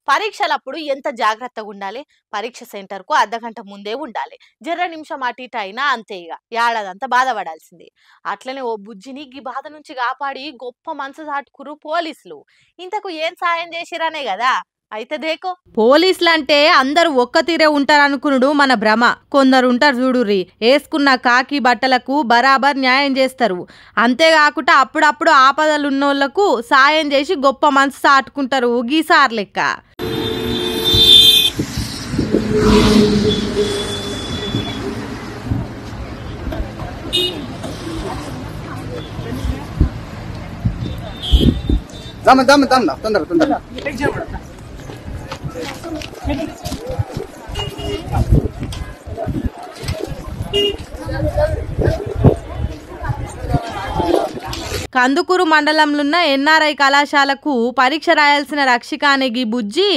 పరీక్షలప్పుడు ఎంత జాగ్రత్తగా ఉండాలి? పరీక్ష సెంటర్‌కు అర్ధగంట ముందే ఉండాలి. జర్ర నిమిషం అటు ఇటు అయినా అంతే ఇగ. ఏడాదంతా బాధపడాల్సిందే. అట్లనే ఓ బుజ్జిని గీ బాధ నుంచి కాపాడి గొప్ప మనసు చాటుకుర్రు పోలీసులు. ఇంతకు ఏం సాయం చేసిరనే కదా? అయితే దేకో. పోలీసులంటే అందరూ ఒక్క తీరే ఉంటారనుకునుడు మన భ్రమ. కొందరు ఉంటారు చూడుర్రి, వేసుకున్న కాకి బట్టలకు బరాబర్ న్యాయం చేస్తారు. అంతేకాకుండా అప్పుడప్పుడు ఆపదలున్నోళ్లకు సాయం చేసి గొప్ప మనసు చాటుకుంటారు గీసార్ లెక్క. తొందరగా కందుకూరు మండలంలోన్న ఎన్ఆర్ఐ కళాశాలకు పరీక్ష రాయాల్సిన రక్షిక అనే గీ బుజ్జి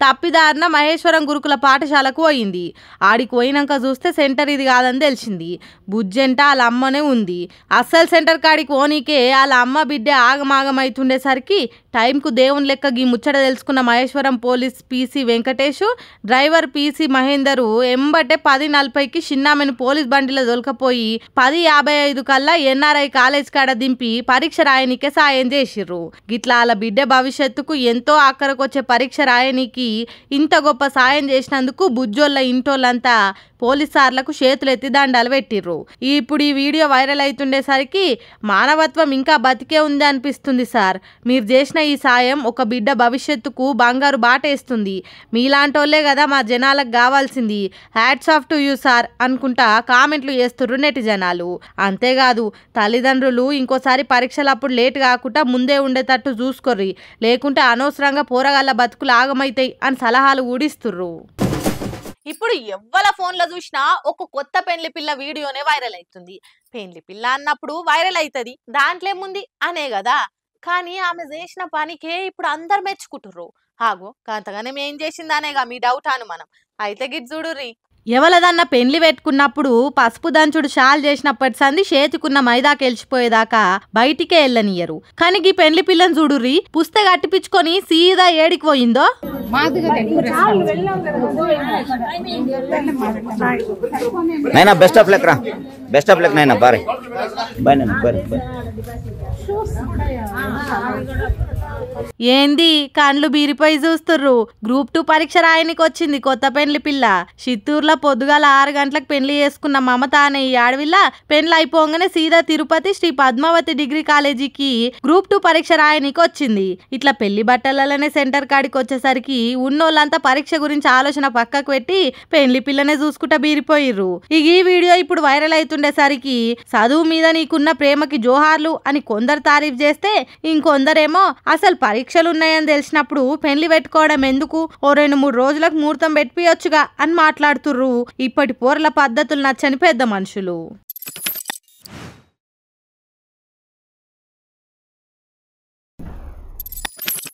తప్పిదారిన మహేశ్వరం గురుకుల పాఠశాలకు పోయింది. ఆడికి పోయినాక చూస్తే సెంటర్ ఇది కాదని తెలిసింది. బుజ్జి అంటే వాళ్ళ అమ్మనే ఉంది. అస్సలు సెంటర్ కాడికి పోనీకే వాళ్ళ అమ్మ బిడ్డ ఆగమాగమైతుండేసరికి టైంకు దేవుని లెక్క గీ ముచ్చట తెలుసుకున్న Maheshwaram police PC Venkatesh, driver PC Mahender ఎంబటే 10:40కి చిన్నామెను పోలీస్ బండిలో దొలకపోయి 10:55 కల్లా ఎన్ఆర్ఐ కాలేజ్ కాడ దింపి పరీక్ష రాయనికే సాయం చేసిర్రు. గిట్లా వాళ్ళ బిడ్డ భవిష్యత్తుకు ఎంతో ఆఖరకొచ్చే పరీక్ష రాయనికి ఇంత గొప్ప సాయం చేసినందుకు బుజ్జోళ్ళ ఇంటోళ్ళంతా పోలీస్ సార్లకు చేతులెత్తి దండాలు పెట్టిర్రు. ఇప్పుడు ఈ వీడియో వైరల్ అవుతుండేసరికి మానవత్వం ఇంకా బతికే ఉంది అనిపిస్తుంది సార్. మీరు చేసిన ఈ సాయం ఒక బిడ్డ భవిష్యత్తుకు బంగారు బాటేస్తుంది. మీలాంటోళ్లే కదా మా జనాలకు కావాల్సింది. Hats off to you sir అనుకుంటా కామెంట్లు చేస్తుర్రు నెటిజనాలు. అంతేకాదు తల్లిదండ్రులు ఇంకోసారి పరీక్షలప్పుడు లేట్ కాకుండా ముందే ఉండేటట్టు చూసుకోర్రి, లేకుంటే అనవసరంగా పోరగాళ్ళ బతుకులు ఆగమైతాయి అని సలహాలు ఊడిస్తుర్రు. ఇప్పుడు ఎవ్వల ఫోన్లో చూసినా ఒక కొత్త పెండ్లి పిల్ల వీడియోనే వైరల్ అవుతుంది. పెండ్లి పిల్ల అన్నప్పుడు వైరల్ అవుతుంది, దాంట్లో ఏముంది అనే కదా. కానీ ఆమె చేసిన పనికే ఇప్పుడు అందరు మెచ్చుకుంటుర్రు. ఆగో కాంతగానే ఏం చేసిందనేగా మీ డౌట్ అనుమానం. అయితే గిట్ చూడుర్రి. ఎవలదన్న పెండ్లి పెట్టుకున్నప్పుడు పసుపు దంచుడు షాల్ చేసినప్పటి సంది చేతికున్న మైదాకి వెళ్ళిపోయేదాకా బయటికే వెళ్ళనియరు. కానీ ఈ పెండ్లి పిల్లని చూడుర్రి, పుస్తక కట్టిపించుకొని సీదా ఏడికి పోయిందో. బెస్ట్ ఆఫ్ లక్ రా, బెస్ట్ ఆఫ్ లక్ నైనా బాయ్ బాయ్ నైనా బాయ్. ఏంది కండ్లు బీరిపోయి చూస్తుర్రు? గ్రూప్ 2 పరీక్ష రాయనికి వచ్చింది కొత్త పెండ్లి పిల్ల. చిత్తూరులో పొద్దుగాల 6 గంటలకు పెండ్లి చేసుకున్న మమత అనే ఈ ఆడవిల్ల పెండ్లి అయిపోగానే సీదా తిరుపతి శ్రీ పద్మావతి డిగ్రీ కాలేజీకి గ్రూప్ 2 పరీక్ష రాయనికి వచ్చింది. ఇట్లా పెళ్లి బట్టలనే సెంటర్ కాడికి వచ్చేసరికి ఉన్నోళ్ళంతా పరీక్ష గురించి ఆలోచన పక్కకు పెట్టి పెండ్లి పిల్లనే చూసుకుంటా బీరిపోయిర్రు. ఈ వీడియో ఇప్పుడు వైరల్ అవుతుండేసరికి చదువు మీద నీకున్న ప్రేమకి జోహార్లు అని కొందరు తారీఫ్ చేస్తే, ఇంకొందరేమో అసలు పరీక్షలు ఉన్నాయని తెలిసినప్పుడు పెళ్లి పెట్టుకోవడం ఎందుకు, ఓ 2-3 రోజులకు ముహూర్తం పెట్టియొచ్చుగా అని మాట్లాడుతుర్రు ఇప్పటి పోరల పద్ధతులు నచ్చని పెద్ద మనుషులు.